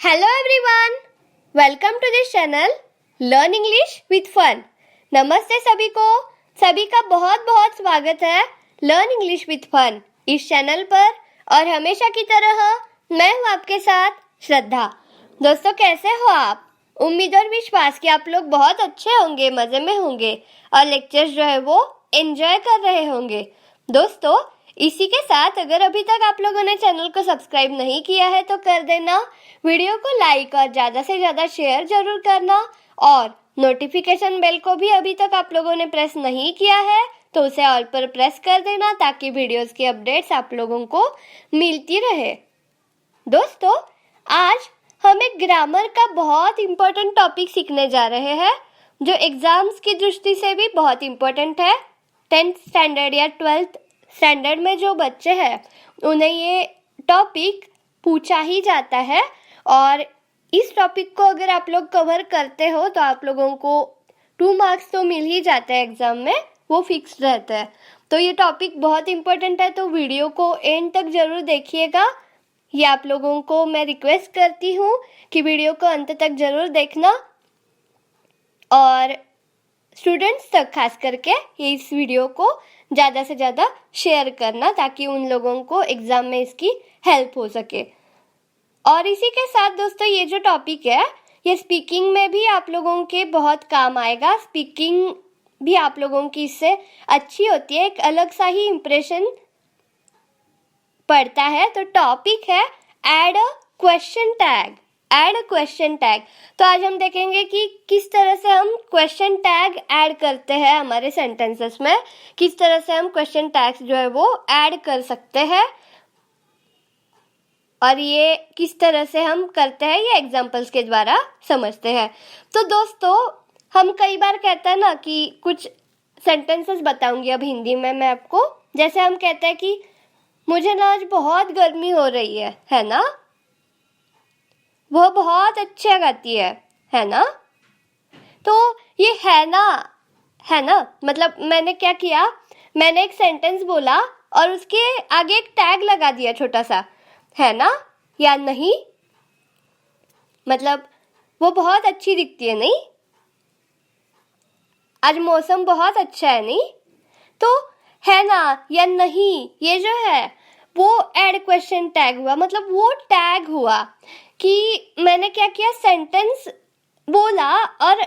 Hello everyone, welcome to this channel Learn English with Fun। नमस्ते सभी को, सभी का बहुत बहुत स्वागत है लर्न इंग्लिश विथ फन इस चैनल पर। और हमेशा की तरह मैं हूँ आपके साथ श्रद्धा। दोस्तों कैसे हो आप? उम्मीद और विश्वास कि आप लोग बहुत अच्छे होंगे, मजे में होंगे और लेक्चर्स जो है वो एंजॉय कर रहे होंगे। दोस्तों इसी के साथ अगर अभी तक आप लोगों ने चैनल को सब्सक्राइब नहीं किया है तो कर देना, वीडियो को लाइक और ज़्यादा से ज़्यादा शेयर जरूर करना और नोटिफिकेशन बेल को भी अभी तक आप लोगों ने प्रेस नहीं किया है तो उसे ऑल पर प्रेस कर देना ताकि वीडियोस की अपडेट्स आप लोगों को मिलती रहे। दोस्तों आज हम एक ग्रामर का बहुत इम्पोर्टेंट टॉपिक सीखने जा रहे हैं जो एग्जाम्स की दृष्टि से भी बहुत इम्पोर्टेंट है। 10th स्टैंडर्ड या 12th स्टैंडर्ड में जो बच्चे हैं उन्हें ये टॉपिक पूछा ही जाता है और इस टॉपिक को अगर आप लोग कवर करते हो तो आप लोगों को 2 मार्क्स तो मिल ही जाते हैं एग्जाम में, वो फिक्स रहता है। तो ये टॉपिक बहुत इम्पोर्टेंट है तो वीडियो को एंड तक जरूर देखिएगा। ये आप लोगों को मैं रिक्वेस्ट करती हूँ कि वीडियो को अंत तक जरूर देखना और स्टूडेंट्स तक खास करके ये इस वीडियो को ज़्यादा से ज़्यादा शेयर करना ताकि उन लोगों को एग्ज़ाम में इसकी हेल्प हो सके। और इसी के साथ दोस्तों ये जो टॉपिक है ये स्पीकिंग में भी आप लोगों के बहुत काम आएगा। स्पीकिंग भी आप लोगों की इससे अच्छी होती है, एक अलग सा ही इम्प्रेशन पड़ता है। तो टॉपिक है add a question tag. Add a question tag. तो आज हम देखेंगे कि किस तरह से हम क्वेश्चन टैग ऐड करते हैं हमारे सेंटेंसेस में, किस तरह से हम क्वेश्चन टैग्स जो है वो ऐड कर सकते हैं और ये किस तरह से हम करते हैं ये एग्जाम्पल्स के द्वारा समझते हैं। तो दोस्तों हम कई बार कहते हैं ना कि कुछ सेंटेंसेस बताऊंगी अब हिंदी में मैं आपको। जैसे हम कहते हैं कि मुझे ना आज बहुत गर्मी हो रही है ना। वो बहुत अच्छा गाती है ना। तो ये है ना मतलब मैंने क्या किया, मैंने एक सेंटेंस बोला और उसके आगे एक टैग लगा दिया छोटा सा, है ना या नहीं। मतलब वो बहुत अच्छी दिखती है नहीं, आज मौसम बहुत अच्छा है नहीं। तो है ना या नहीं ये जो है वो ऐड क्वेश्चन टैग हुआ। मतलब वो टैग हुआ कि मैंने क्या किया, सेंटेंस बोला और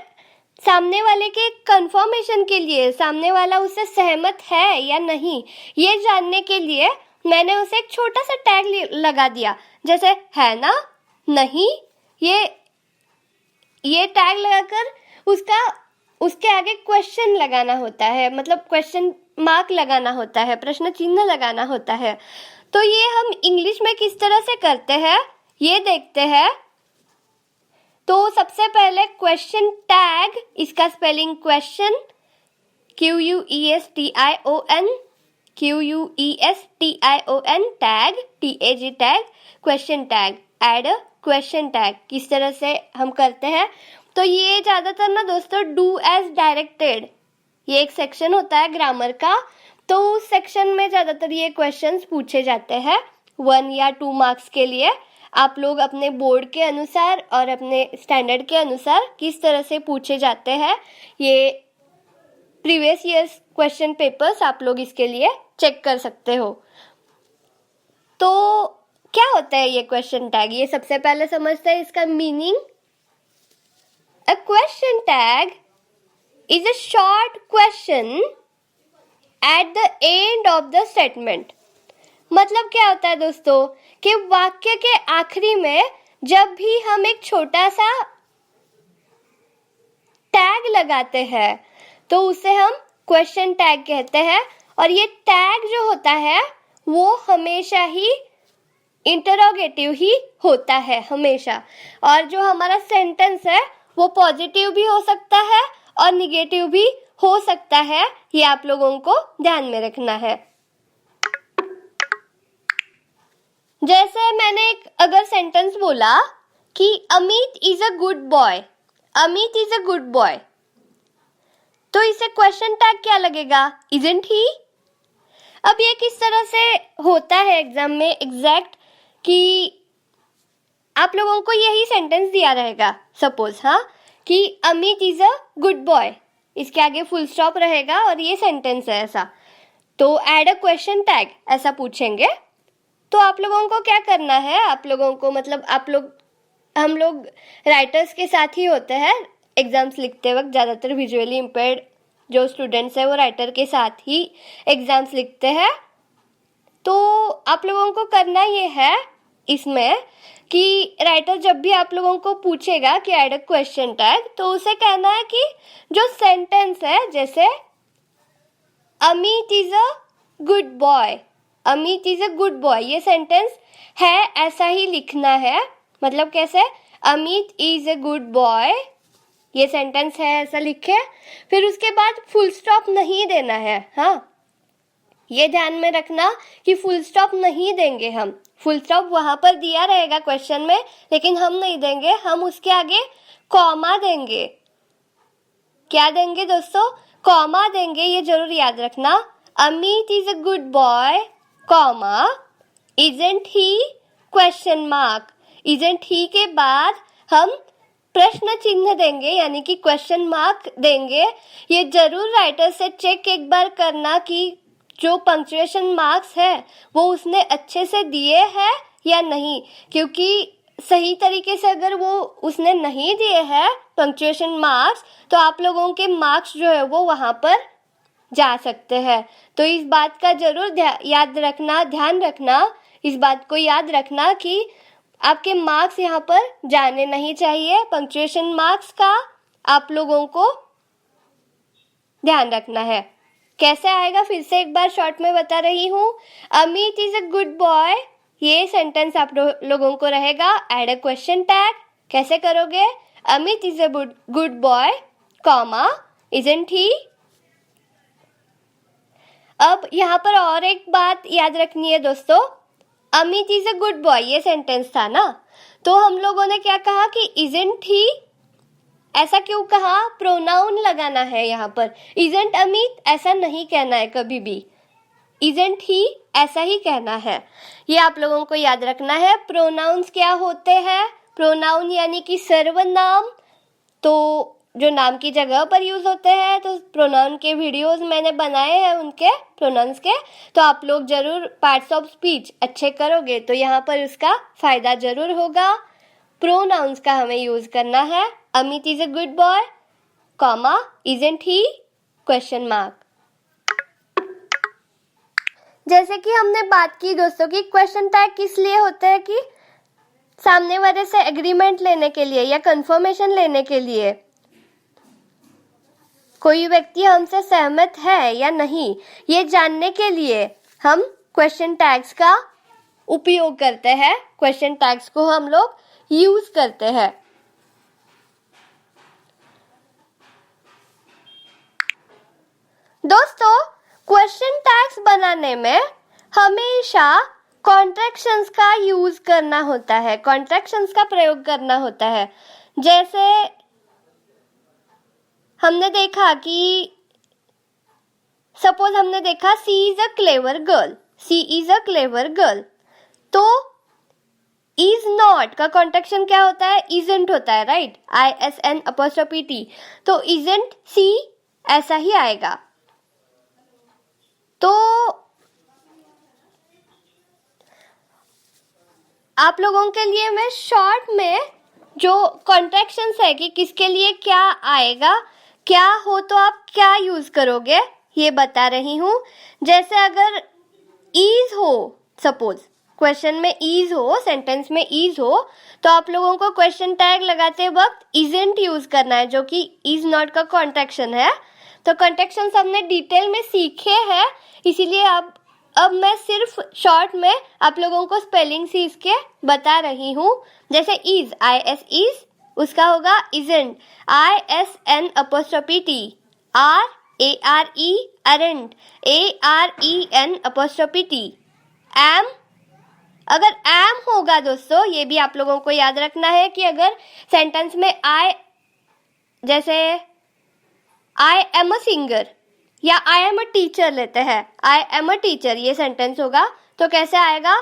सामने वाले के कंफर्मेशन के लिए, सामने वाला उससे सहमत है या नहीं ये जानने के लिए मैंने उसे एक छोटा सा टैग लगा दिया। जैसे है ना, नहीं, ये टैग लगाकर उसके आगे क्वेश्चन लगाना होता है, मतलब क्वेश्चन मार्क लगाना होता है, प्रश्न चिन्ह लगाना होता है। तो ये हम इंग्लिश में किस तरह से करते हैं ये देखते हैं। तो सबसे पहले क्वेश्चन टैग, इसका spelling question QUESTION tag TAG tag, question tag, add a question tag किस तरह से हम करते हैं। तो ये ज़्यादातर ना दोस्तों डू एज डायरेक्टेड ये एक सेक्शन होता है ग्रामर का, तो उस सेक्शन में ज़्यादातर ये क्वेश्चंस पूछे जाते हैं 1 या 2 मार्क्स के लिए। आप लोग अपने बोर्ड के अनुसार और अपने स्टैंडर्ड के अनुसार किस तरह से पूछे जाते हैं ये प्रीवियस ईयर्स क्वेश्चन पेपर्स आप लोग इसके लिए चेक कर सकते हो। तो क्या होता है ये क्वेश्चन टैग, ये सबसे पहले समझते हैं इसका meaning. A question tag is a short question at the end of the statement. मतलब क्या होता है दोस्तों कि वाक्य के आखिरी में जब भी हम एक छोटा सा टैग लगाते हैं तो उसे हम क्वेश्चन टैग कहते हैं। और ये टैग जो होता है वो हमेशा ही इंटरोगेटिव ही होता है हमेशा। और जो हमारा सेंटेंस है वो पॉजिटिव भी हो सकता है और निगेटिव भी हो सकता है, ये आप लोगों को ध्यान में रखना है। जैसे मैंने एक अगर सेंटेंस बोला कि Amit is a good boy, Amit is a good boy, तो इसे क्वेश्चन टैग क्या लगेगा, इजंट ही। अब ये किस तरह से होता है एग्जाम में एग्जैक्ट कि आप लोगों को यही सेंटेंस दिया रहेगा सपोज, हाँ, कि Amit is a good boy, इसके आगे फुल स्टॉप रहेगा और ये सेंटेंस है ऐसा, तो ऐड अ क्वेश्चन टैग ऐसा पूछेंगे। तो आप लोगों को क्या करना है, आप लोगों को मतलब हम लोग राइटर्स के साथ ही होते हैं एग्जाम्स लिखते वक्त, ज़्यादातर विजुअली इम्पेयर्ड जो स्टूडेंट्स हैं वो राइटर के साथ ही एग्जाम्स लिखते हैं। तो आप लोगों को करना ये है इसमें कि राइटर जब भी आप लोगों को पूछेगा कि ऐड अ क्वेश्चन टैग, तो उसे कहना है कि जो सेंटेंस है, जैसे Amit is a good boy, Amit is a good boy, ये सेंटेंस है ऐसा ही लिखना है। मतलब कैसे, Amit is a good boy, ये सेंटेंस है ऐसा लिखे, फिर उसके बाद फुल स्टॉप नहीं देना है। हाँ, ये ध्यान में रखना कि फुल स्टॉप नहीं देंगे हम, फुल स्टॉप वहां पर दिया रहेगा क्वेश्चन में, लेकिन हम नहीं देंगे, हम उसके आगे कॉमा देंगे। क्या देंगे दोस्तों, कॉमा देंगे, ये जरूर याद रखना। Amit is a good boy, comma, isn't he, question mark, isn't he के बाद हम प्रश्न चिन्ह देंगे, यानी कि क्वेश्चन मार्क देंगे। ये जरूर राइटर से चेक एक बार करना कि जो पंक्चुएशन मार्क्स है वो उसने अच्छे से दिए हैं या नहीं, क्योंकि सही तरीके से अगर वो उसने नहीं दिए हैं पंक्चुएशन मार्क्स, तो आप लोगों के मार्क्स जो है वो वहाँ पर जा सकते हैं। तो इस बात का जरूर याद रखना, ध्यान रखना, इस बात को याद रखना कि आपके मार्क्स यहाँ पर जाने नहीं चाहिए, पंक्चुएशन मार्क्स का आप लोगों को ध्यान रखना है। कैसे आएगा, फिर से एक बार शॉर्ट में बता रही हूँ। Amit is a good boy, ये सेंटेंस आप लोगों को रहेगा, ऐड अ क्वेश्चन टैग कैसे करोगे, Amit is a good boy, comma, isn't he. अब यहाँ पर और एक बात याद रखनी है दोस्तों, Amit is a good boy ये सेंटेंस था ना, तो हम लोगों ने क्या कहा कि इजंट ही, ऐसा क्यों कहा, प्रोनाउन लगाना है यहाँ पर, इजंट अमित ऐसा नहीं कहना है कभी भी, इजंट ही ऐसा ही कहना है। ये आप लोगों को याद रखना है। प्रोनाउंस क्या होते हैं, प्रोनाउन यानी कि सर्वनाम, तो जो नाम की जगह पर यूज होते हैं, तो प्रोनाउन के वीडियोस मैंने बनाए हैं उनके प्रोनाउंस के, तो आप लोग जरूर पार्ट्स ऑफ स्पीच अच्छे करोगे तो यहाँ पर उसका फायदा जरूर होगा। प्रोनाउंस का हमें यूज करना है, Amit is a good boy, comma, isn't he, question mark. जैसे कि हमने बात की दोस्तों कि क्वेश्चन टैग किस लिए होते हैं, कि सामने वाले से एग्रीमेंट लेने के लिए या कंफर्मेशन लेने के लिए, कोई व्यक्ति हमसे सहमत है या नहीं ये जानने के लिए हम क्वेश्चन टैग्स का उपयोग करते हैं, क्वेश्चन टैग्स को हम लोग यूज करते हैं। दोस्तों, क्वेश्चन टैग्स बनाने में हमेशा कॉन्ट्रैक्शंस का यूज करना होता है, कॉन्ट्रैक्शंस का प्रयोग करना होता है। जैसे हमने देखा कि सपोज हमने देखा she is a clever girl, she is a clever girl, तो इज नॉट का कॉन्ट्रैक्शन क्या होता है, इजंट होता है, राइट, ISN''T, तो इजंट सी ऐसा ही आएगा। तो आप लोगों के लिए मैं शॉर्ट में जो कॉन्ट्रैक्शंस है कि किसके लिए क्या आएगा, क्या हो तो आप क्या यूज करोगे, ये बता रही हूँ। जैसे अगर इज हो, सपोज क्वेश्चन में इज हो, सेंटेंस में इज हो, तो आप लोगों को क्वेश्चन टैग लगाते वक्त इजंट यूज करना है, जो कि इज नॉट का कॉन्ट्रैक्शन है। तो कॉन्ट्रैक्शंस हमने डिटेल में सीखे हैं, इसीलिए अब मैं सिर्फ शॉर्ट में आप लोगों को स्पेलिंग से इसके बता रही हूँ। जैसे इज, IS इज, उसका होगा isn't, ISN''T, ARE aren't, AREN''T, am, अगर am होगा दोस्तों, ये भी आप लोगों को याद रखना है कि अगर सेंटेंस में जैसे I am a singer या I am a teacher लेते हैं, I am a teacher ये सेंटेंस होगा, तो कैसे आएगा,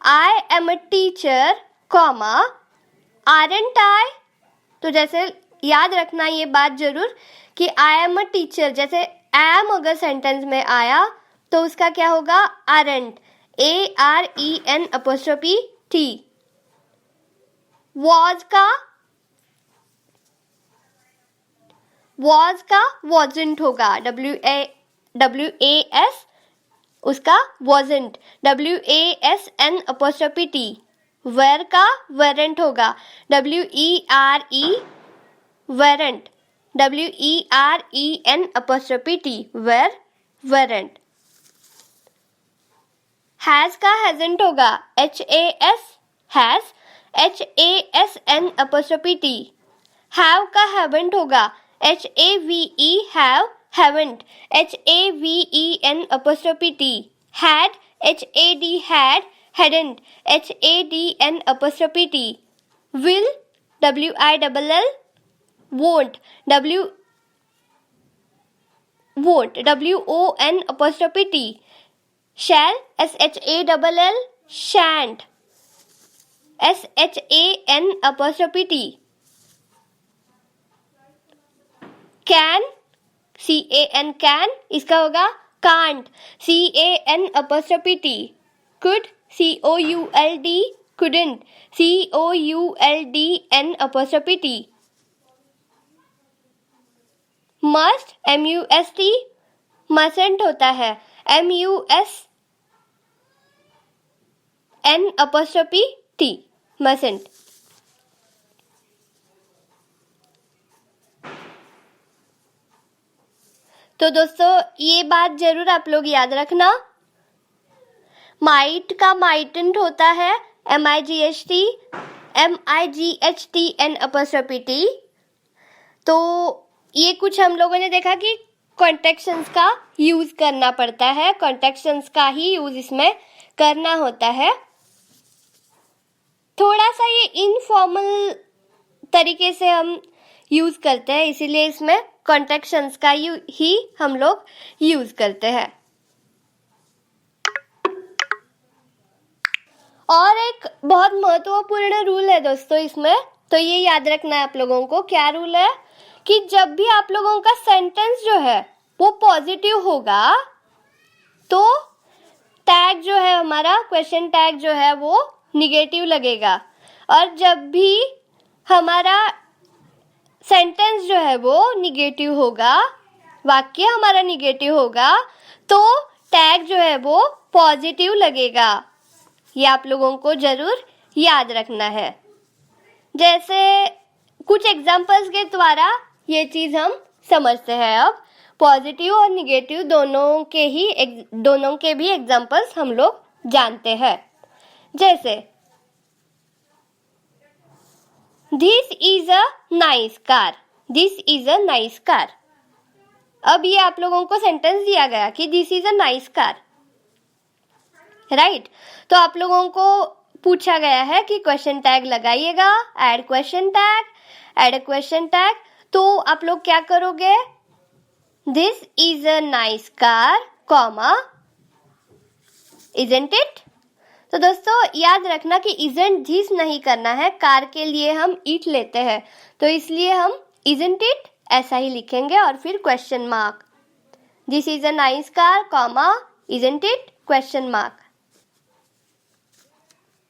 I am a teacher, comma, aren't I, तो जैसे याद रखना ये बात जरूर कि आई एम अ टीचर, जैसे एम अगर सेंटेंस में आया तो उसका क्या होगा, आरंट, AREN''T। वॉज का wasn't होगा, WAS उसका wasn't, WASN'T। वेर का weren't होगा, WERE weren't, WEREN'T, where weren't। Has का hasn't होगा, HAS HASN'T। हैव का haven't होगा, HAVE haven't, HAVEN'T। had hadn't, HADN'T। will WILL won't, WON'T। shall SHALL shan't, SHAN'T। can can इसका होगा can't, CAN'T। could COULD couldn't, COULDN'T। must MUST mustn't होता है, MUSN'T mustn't। तो दोस्तों ये बात जरूर आप लोग याद रखना, माइट का माइटेंट होता है, MIGHT MIGHTN'T। तो ये कुछ हम लोगों ने देखा कि कॉन्ट्रैक्शंस का यूज करना पड़ता है, कॉन्ट्रैक्शंस का ही यूज इसमें करना होता है। थोड़ा सा ये इनफॉर्मल तरीके से हम यूज करते हैं, इसीलिए इसमें कॉन्ट्रैक्शंस का ही हम लोग यूज करते हैं। और एक बहुत महत्वपूर्ण रूल है दोस्तों इसमें, तो ये याद रखना है आप लोगों को। क्या रूल है कि जब भी आप लोगों का सेंटेंस जो है वो पॉजिटिव होगा तो टैग जो है हमारा, क्वेश्चन टैग जो है वो निगेटिव लगेगा, और जब भी हमारा सेंटेंस जो है वो निगेटिव होगा, वाक्य हमारा निगेटिव होगा, तो टैग जो है वो पॉजिटिव लगेगा। ये आप लोगों को जरूर याद रखना है। जैसे कुछ एग्जाम्पल्स के द्वारा ये चीज हम समझते हैं। अब पॉजिटिव और निगेटिव दोनों के भी एग्जाम्पल्स हम लोग जानते हैं। जैसे this is a nice car, this is a nice car. अब ये आप लोगों को सेंटेंस दिया गया कि this is a nice car, right. तो आप लोगों को पूछा गया है कि क्वेश्चन टैग लगाइएगा, add question tag, add a question tag. तो आप लोग क्या करोगे, this is a nice car comma isn't it. तो दोस्तों याद रखना कि इजंट दिस नहीं करना है, कार के लिए हम इट लेते हैं, तो इसलिए हम इजंट इट ऐसा ही लिखेंगे और फिर question mark, this is a nice car comma isn't it question mark.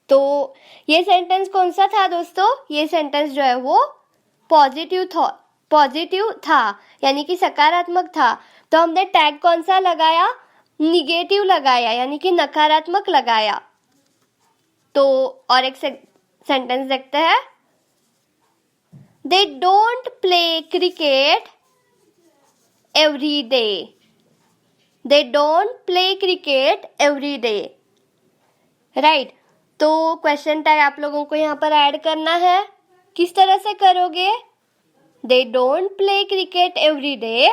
तो ये सेंटेंस कौन सा था दोस्तों, ये सेंटेंस जो है वो पॉजिटिव था, यानी कि सकारात्मक था। तो हमने टैग कौन सा लगाया, निगेटिव लगाया, यानी कि नकारात्मक लगाया। तो और एक सेंटेंस देखते हैं, they don't play cricket every day, they don't play cricket every day, right. तो क्वेश्चन टैग आप लोगों को यहाँ पर ऐड करना है। किस तरह से करोगे, they don't play cricket every day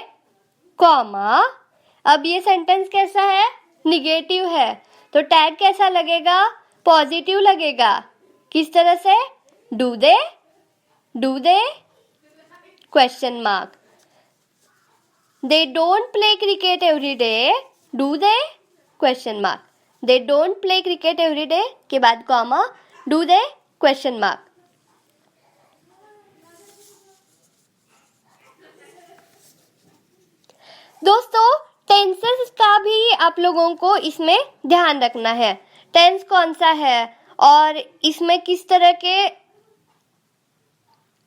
comma, अब ये सेंटेंस कैसा है, निगेटिव है, तो टैग कैसा लगेगा, पॉजिटिव लगेगा। किस तरह से, do they question mark, they don't play cricket every day, do they question mark, they don't play cricket every day के बाद comma, do they question mark. दोस्तों टेंसेस का भी आप लोगों को इसमें ध्यान रखना है। टेंस कौन सा है और इसमें किस तरह के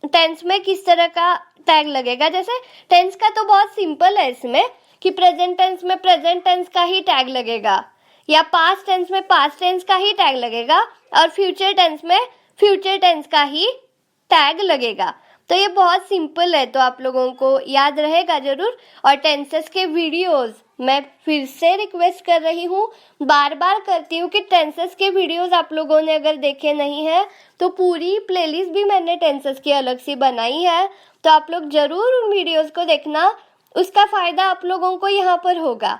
टेंस में किस तरह का टैग लगेगा। जैसे टेंस का तो बहुत सिंपल है इसमें कि प्रेजेंट टेंस में प्रेजेंट टेंस का ही टैग लगेगा या पास्ट टेंस में पास्ट टेंस का ही टैग लगेगा और फ्यूचर टेंस में फ्यूचर टेंस का ही टैग लगेगा। तो ये बहुत सिंपल है, तो आप लोगों को याद रहेगा जरूर। और टेंसेस के वीडियोस मैं फिर से रिक्वेस्ट कर रही हूँ, बार बार करती हूँ कि टेंसेस के वीडियोस आप लोगों ने अगर देखे नहीं है तो पूरी प्लेलिस्ट भी मैंने टेंसेस की अलग से बनाई है, तो आप लोग जरूर उन वीडियोस को देखना, उसका फायदा आप लोगों को यहाँ पर होगा।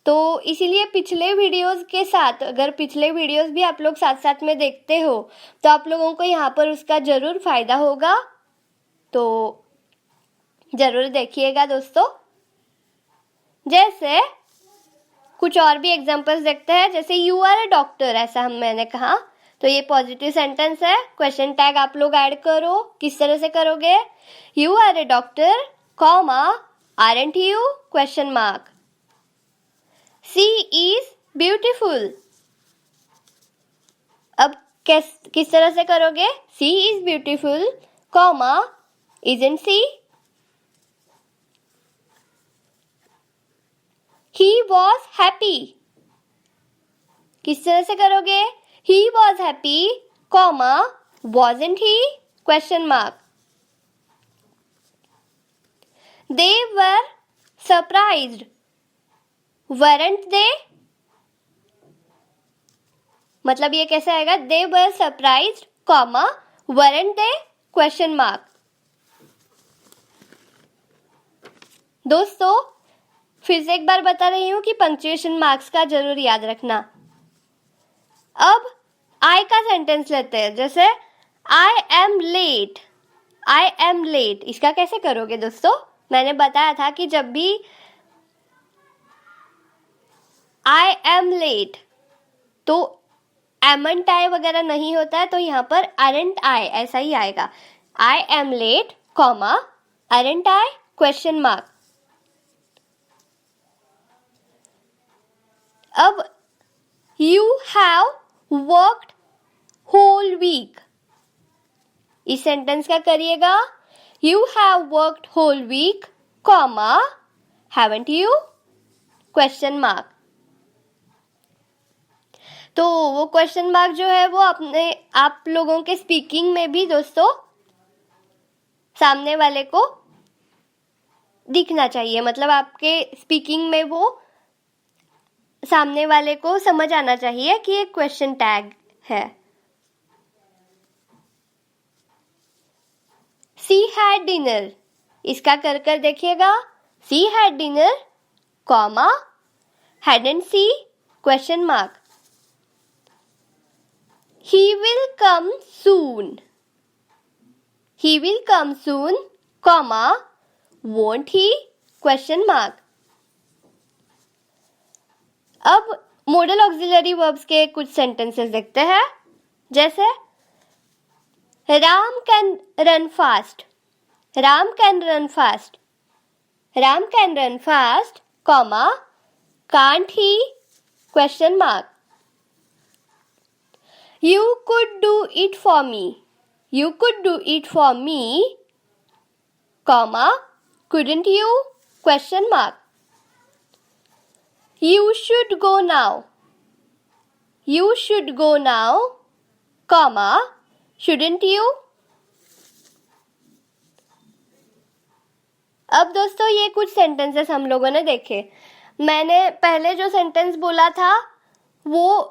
तो इसीलिए पिछले वीडियोस के साथ अगर पिछले वीडियोस भी आप लोग साथ साथ में देखते हो तो आप लोगों को यहाँ पर उसका जरूर फायदा होगा, तो जरूर देखिएगा दोस्तों। जैसे कुछ और भी एग्जांपल्स देखते हैं। जैसे यू आर अ डॉक्टर, ऐसा मैंने कहा, तो ये पॉजिटिव सेंटेंस है। क्वेश्चन टैग आप लोग ऐड करो। किस तरह से करोगे? You are a doctor, comma, aren't you, question mark. She is beautiful. अब किस तरह से करोगे? She is beautiful, comma, isn't she? He was happy. किस तरह से करोगे? He was happy, comma, wasn't he? Question mark. They were surprised. Weren't they? मतलब ये कैसे आएगा? They were surprised, comma, weren't they? Question mark. दोस्तों फिर से एक बार बता रही हूँ कि पंक्चुएशन मार्क्स का जरूर याद रखना। अब आई का सेंटेंस लेते हैं। जैसे I am late, I am late, इसका कैसे करोगे दोस्तों? मैंने बताया था कि जब भी आई एम लेट तो एमंट आई वगैरह नहीं होता है, तो यहाँ पर अरेंट आई ऐसा ही आएगा। I am late, comma, aren't I, question mark. अब you have worked whole week, इस सेंटेंस का करिएगा। You have worked whole week, comma, haven't you, question mark. तो वो क्वेश्चन मार्क जो है वो अपने आप लोगों के स्पीकिंग में भी दोस्तों सामने वाले को दिखना चाहिए। मतलब आपके स्पीकिंग में वो सामने वाले को समझ आना चाहिए कि एक क्वेश्चन टैग है। सी हैड डिनर, इसका कर कर देखिएगा। She had dinner, comma, hadn't she, question mark. He will come soon, he will come soon, comma, won't he, question mark. अब मॉडल ऑक्सिलरी वर्ब्स के कुछ सेंटेंसेस देखते हैं। जैसे Ram can run fast, Ram can run fast, Ram can run fast, comma, can't he, question mark. You could do it for me, you could do it for me, comma, couldn't you, question mark. You should go now, you should go now, comma, shouldn't you। अब दोस्तों ये कुछ sentences हम लोगों ने देखे। मैंने पहले जो सेंटेंस बोला था वो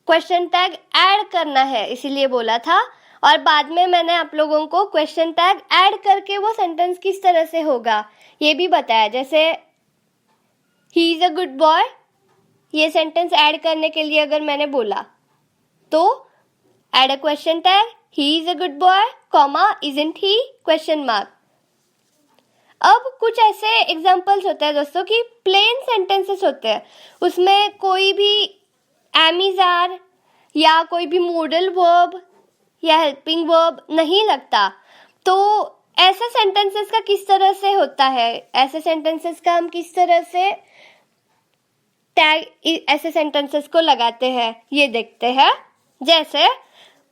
क्वेश्चन टैग ऐड करना है इसीलिए बोला था, और बाद में मैंने आप लोगों को क्वेश्चन टैग ऐड करके वो सेंटेंस किस तरह से होगा ये भी बताया। जैसे he is a good boy, ये सेंटेंस ऐड करने के लिए अगर मैंने बोला तो add a question tag, he is a good boy, comma, isn't he, question mark. अब कुछ ऐसे एग्जांपल्स होते हैं दोस्तों कि प्लेन सेंटेंसेस होते हैं, उसमें कोई भी एमीज आर या कोई भी मॉडल वर्ब या हेल्पिंग वर्ब नहीं लगता। तो ऐसे सेंटेंसेस का किस तरह से होता है, ऐसे सेंटेंसेस का हम किस तरह से टैग ऐसे सेंटेंसेस को लगाते हैं ये देखते हैं। जैसे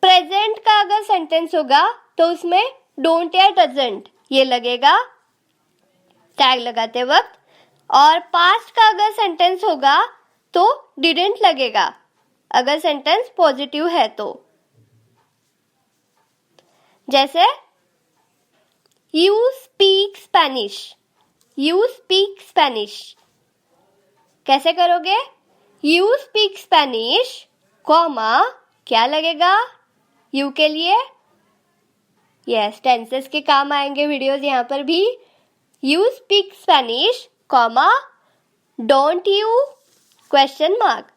प्रेजेंट का अगर सेंटेंस होगा तो उसमें डोंट या डजंट ये लगेगा टैग लगाते वक्त, और पास्ट का अगर सेंटेंस होगा तो डिडंट लगेगा अगर सेंटेंस पॉजिटिव है तो। जैसे you speak Spanish, you speak Spanish कैसे करोगे? यू स्पीक स्पेनिश कॉमा क्या लगेगा यू के लिए? यस, टेंसेस के काम आएंगे वीडियोस यहाँ पर भी। You speak Spanish comma don't you question mark.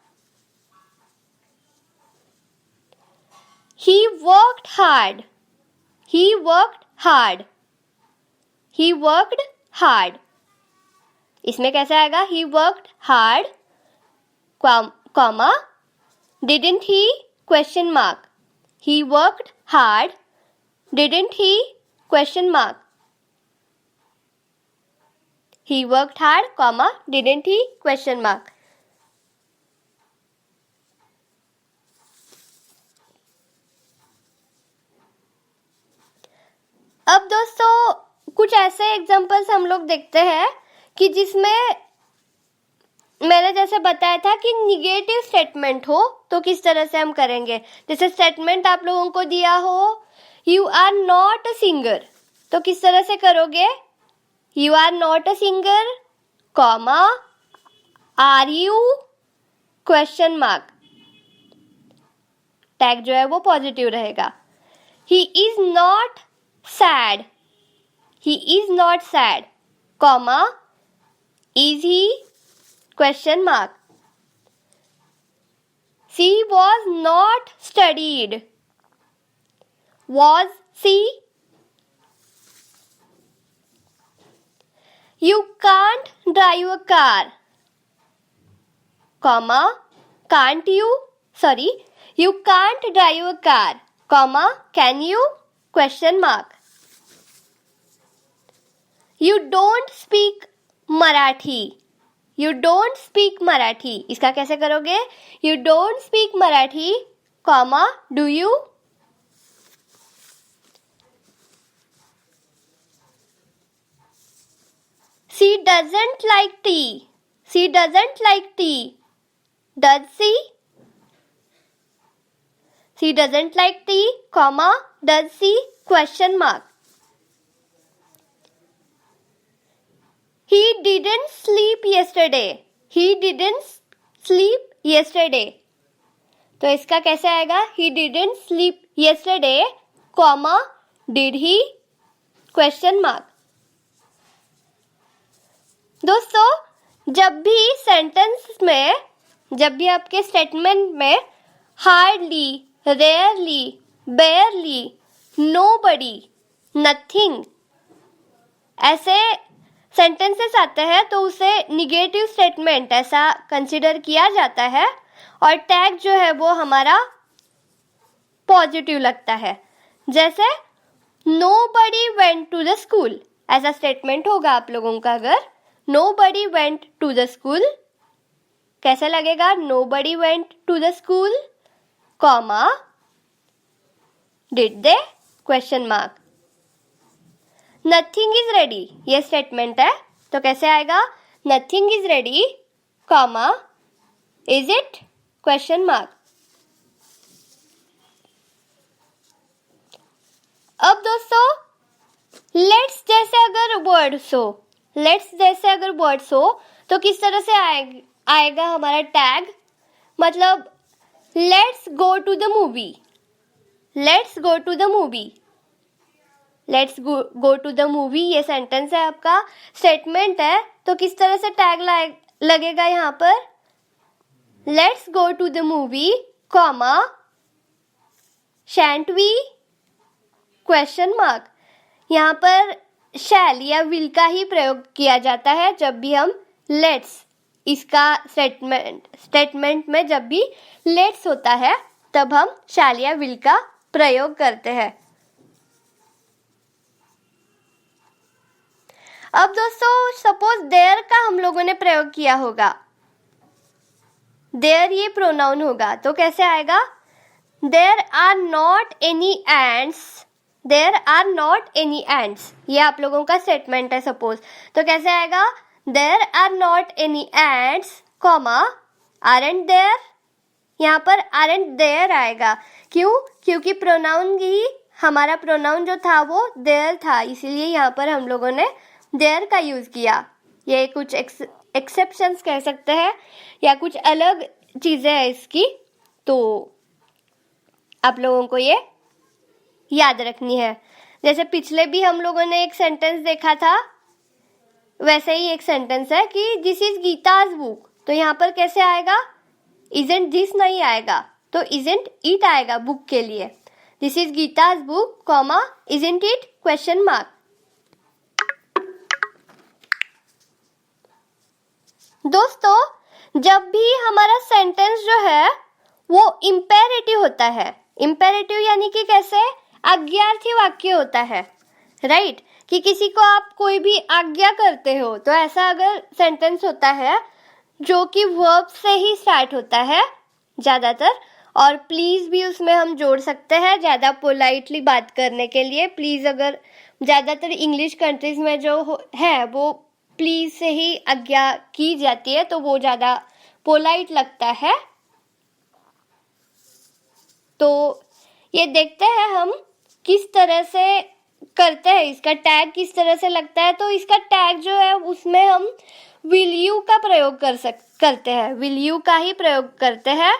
He worked hard, he worked hard, he worked hard इसमें कैसे आएगा? He worked hard comma didn't he question mark. He worked hard didn't he question mark. He worked hard comma didn't he question mark. अब दोस्तों कुछ ऐसे examples हम लोग देखते हैं कि जिसमें मैंने जैसे बताया था कि निगेटिव स्टेटमेंट हो तो किस तरह से हम करेंगे। जैसे स्टेटमेंट आप लोगों को दिया हो you are not a singer तो किस तरह से करोगे? You are not a singer comma are you question mark. Tag जो है वो पॉजिटिव रहेगा। He is not sad, he is not sad comma is he question mark। she was not studied, was she? you can't drive a car comma can't you sorry you can't drive a car comma can you question mark। You don't speak Marathi, you don't speak Marathi इसका कैसे करोगे? You don't speak Marathi comma do you? She doesn't like tea, she doesn't like tea does she? She doesn't like tea comma does she question mark। He didn't sleep yesterday, he didn't sleep yesterday तो इसका कैसे आएगा? He didn't sleep yesterday comma did he question mark। दोस्तों जब भी sentence में, जब भी आपके स्टेटमेंट में हार्डली, रेयरली, बेयरली, नोबडी, नथिंग ऐसे सेंटेंसेस आते हैं तो उसे निगेटिव स्टेटमेंट ऐसा कंसिडर किया जाता है और टैग जो है वो हमारा पॉजिटिव लगता है। जैसे nobody went to the school ऐसा स्टेटमेंट होगा आप लोगों का। अगर nobody went to the school कैसे लगेगा? Nobody went to the school comma did they question mark. Nothing is ready ये स्टेटमेंट है तो कैसे आएगा? Nothing is ready comma is it question mark. अब दोस्तों लेट्स जैसे अगर वर्ड्स हो, लेट्स जैसे अगर वर्ड्स हो तो किस तरह से आएगा हमारा टैग? मतलब let's go to the movie, let's go to the movie, let's go to the movie ये सेंटेंस है आपका, स्टेटमेंट है तो किस तरह से टैग लगेगा यहाँ पर? Let's go to the movie comma shan't we question mark. यहाँ पर शैल या विल का ही प्रयोग किया जाता है जब भी हम लेट्स, इसका स्टेटमेंट में जब भी लेट्स होता है तब हम शैल या विल का प्रयोग करते हैं। अब दोस्तों सपोज देयर का हम लोगों ने प्रयोग किया होगा, देयर ये प्रोनाउन होगा, तो कैसे आएगा? There are not any ends, there are not any ends, ये आप लोगों का स्टेटमेंट है सपोज, तो कैसे आएगा? There are not any ends comma aren't there, यहाँ पर आरंट देयर आएगा। क्यों? क्योंकि प्रोनाउन ही, हमारा प्रोनाउन जो था वो देयर था, इसीलिए यहाँ पर हम लोगों ने देयर का यूज किया। ये कुछ एक्सेप्शंस कह सकते हैं या कुछ अलग चीजें हैं इसकी, तो आप लोगों को ये याद रखनी है। जैसे पिछले भी हम लोगों ने एक सेंटेंस देखा था, वैसे ही एक सेंटेंस है कि दिस इज गीताज बुक, तो यहाँ पर कैसे आएगा? इजंट दिस नहीं आएगा, तो इजंट इट आएगा बुक के लिए। This is Geeta's book comma isn't it question mark. दोस्तों जब भी हमारा सेंटेंस जो है वो इम्पेरेटिव होता है, इम्पेरेटिव यानी कि कैसे? आज्ञार्थी वाक्य होता है, राइट? कि किसी को आप कोई भी आज्ञा करते हो, तो ऐसा अगर सेंटेंस होता है जो कि वर्ब से ही स्टार्ट होता है ज्यादातर, और प्लीज भी उसमें हम जोड़ सकते हैं ज्यादा पोलाइटली बात करने के लिए। प्लीज अगर ज्यादातर इंग्लिश कंट्रीज में जो है वो प्लीज से ही आज्ञा की जाती है, तो वो ज्यादा पोलाइट लगता है। तो ये देखते हैं हम किस तरह से करते हैं, इसका टैग किस तरह से लगता है। तो इसका टैग जो है उसमें हम विल यू का प्रयोग करते हैं, विल यू का ही प्रयोग करते हैं,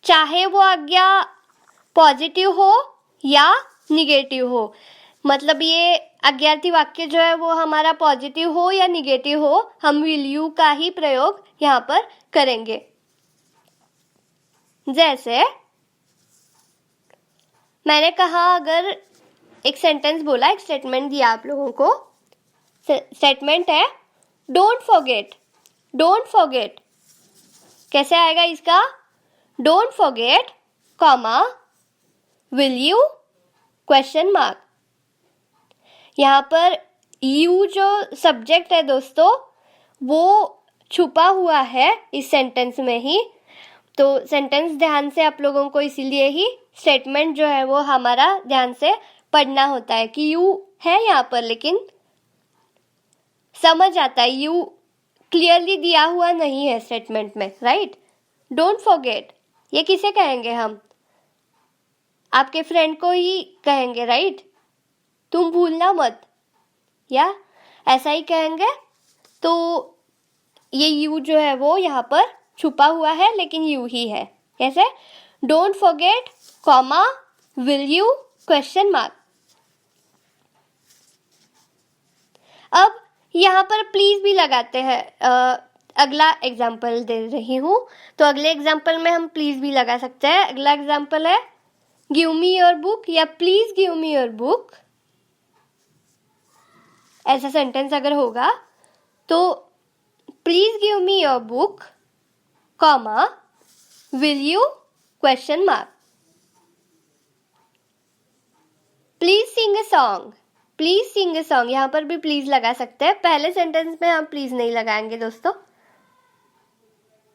चाहे वो आज्ञा पॉजिटिव हो या निगेटिव हो। मतलब ये आज्ञार्थी वाक्य जो है वो हमारा पॉजिटिव हो या निगेटिव हो, हम विल यू का ही प्रयोग यहाँ पर करेंगे। जैसे मैंने कहा, अगर एक सेंटेंस बोला, एक स्टेटमेंट दिया आप लोगों को, स्टेटमेंट है डोंट फॉरगेट, डोंट फॉरगेट, कैसे आएगा इसका? Don't forget comma will you question mark. यहाँ पर यू जो सब्जेक्ट है दोस्तों वो छुपा हुआ है इस सेंटेंस में ही, तो सेंटेंस ध्यान से आप लोगों को इसीलिए ही स्टेटमेंट जो है वो हमारा ध्यान से पढ़ना होता है कि यू है यहाँ पर, लेकिन समझ आता है यू क्लियरली दिया हुआ नहीं है स्टेटमेंट में, राइट? डोंट फॉरगेट ये किसे कहेंगे हम? आपके फ्रेंड को ही कहेंगे, राइट? तुम भूलना मत, या ऐसा ही कहेंगे। तो ये यू जो है वो यहाँ पर छुपा हुआ है, लेकिन यू ही है। कैसे? Don't forget comma will you question mark. अब यहाँ पर प्लीज भी लगाते हैं। अगला एग्जाम्पल दे रही हूँ, तो अगले एग्जाम्पल में हम प्लीज भी लगा सकते हैं। अगला एग्जाम्पल है गिव मी योर बुक या please give me your book. ऐसा सेंटेंस अगर होगा तो please give me your book comma will you question mark. Please sing a song, please sing a song, यहाँ पर भी प्लीज लगा सकते हैं। पहले सेंटेंस में हम प्लीज नहीं लगाएंगे दोस्तों,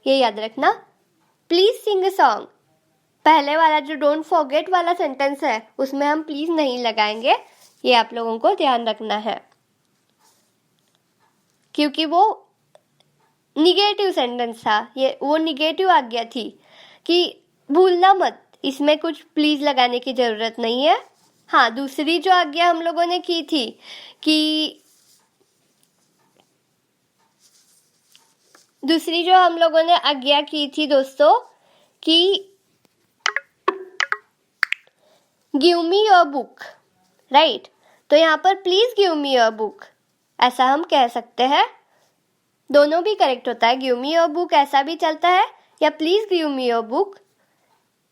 ये याद रखना। प्लीज सिंग अ सॉन्ग, पहले वाला जो डोंट फॉरगेट वाला सेंटेंस है उसमें हम प्लीज नहीं लगाएंगे, ये आप लोगों को ध्यान रखना है, क्योंकि वो निगेटिव सेंटेंस था, ये वो निगेटिव आज्ञा थी कि भूलना मत, इसमें कुछ प्लीज लगाने की जरूरत नहीं है। हाँ, दूसरी जो आज्ञा हम लोगों ने की थी कि दूसरी जो हम लोगों ने आज्ञा की थी दोस्तों कि give me your book, right? तो यहाँ पर please give me your book ऐसा हम कह सकते हैं, दोनों भी करेक्ट होता है। गिव मी योर बुक ऐसा भी चलता है, या please give me your book.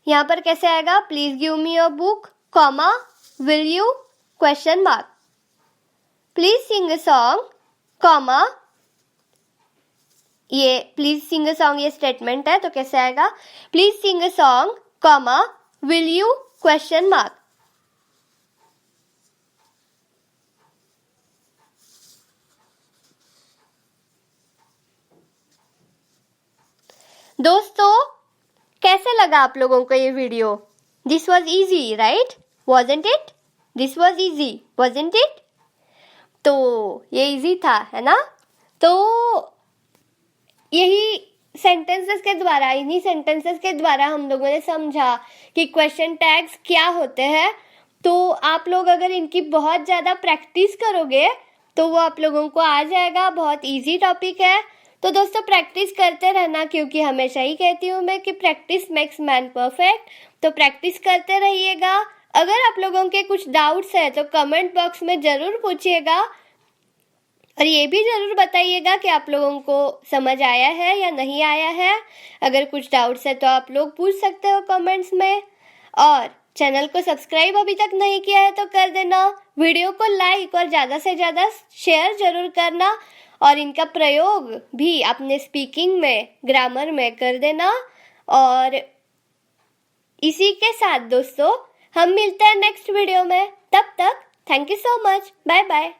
यहाँ पर कैसे आएगा? Please give me your book comma will you question mark. Please sing a song comma, ये प्लीज सिंग अ सॉन्ग ये स्टेटमेंट है, तो कैसे आएगा? Please sing a song comma will you question mark. दोस्तों, कैसे लगा आप लोगों को ये video? This was easy, right? Wasn't it? This was easy, wasn't it? तो ये इजी था, है ना? तो यही सेंटेंसेस के द्वारा, इन्हीं सेंटेंसेस के द्वारा हम लोगों ने समझा कि क्वेश्चन टैग्स क्या होते हैं। तो आप लोग अगर इनकी बहुत ज़्यादा प्रैक्टिस करोगे तो वो आप लोगों को आ जाएगा। बहुत इजी टॉपिक है। तो दोस्तों, प्रैक्टिस करते रहना, क्योंकि हमेशा ही कहती हूँ मैं कि प्रैक्टिस मेक्स मैन परफेक्ट। तो प्रैक्टिस करते रहिएगा। अगर आप लोगों के कुछ डाउट्स है तो कमेंट बॉक्स में ज़रूर पूछिएगा, और ये भी ज़रूर बताइएगा कि आप लोगों को समझ आया है या नहीं आया है। अगर कुछ डाउट्स है तो आप लोग पूछ सकते हो कमेंट्स में। और चैनल को सब्सक्राइब अभी तक नहीं किया है तो कर देना। वीडियो को लाइक और ज़्यादा से ज़्यादा शेयर ज़रूर करना, और इनका प्रयोग भी अपने स्पीकिंग में, ग्रामर में कर देना। और इसी के साथ दोस्तों, हम मिलते हैं नेक्स्ट वीडियो में। तब तक thank you so much. Bye bye.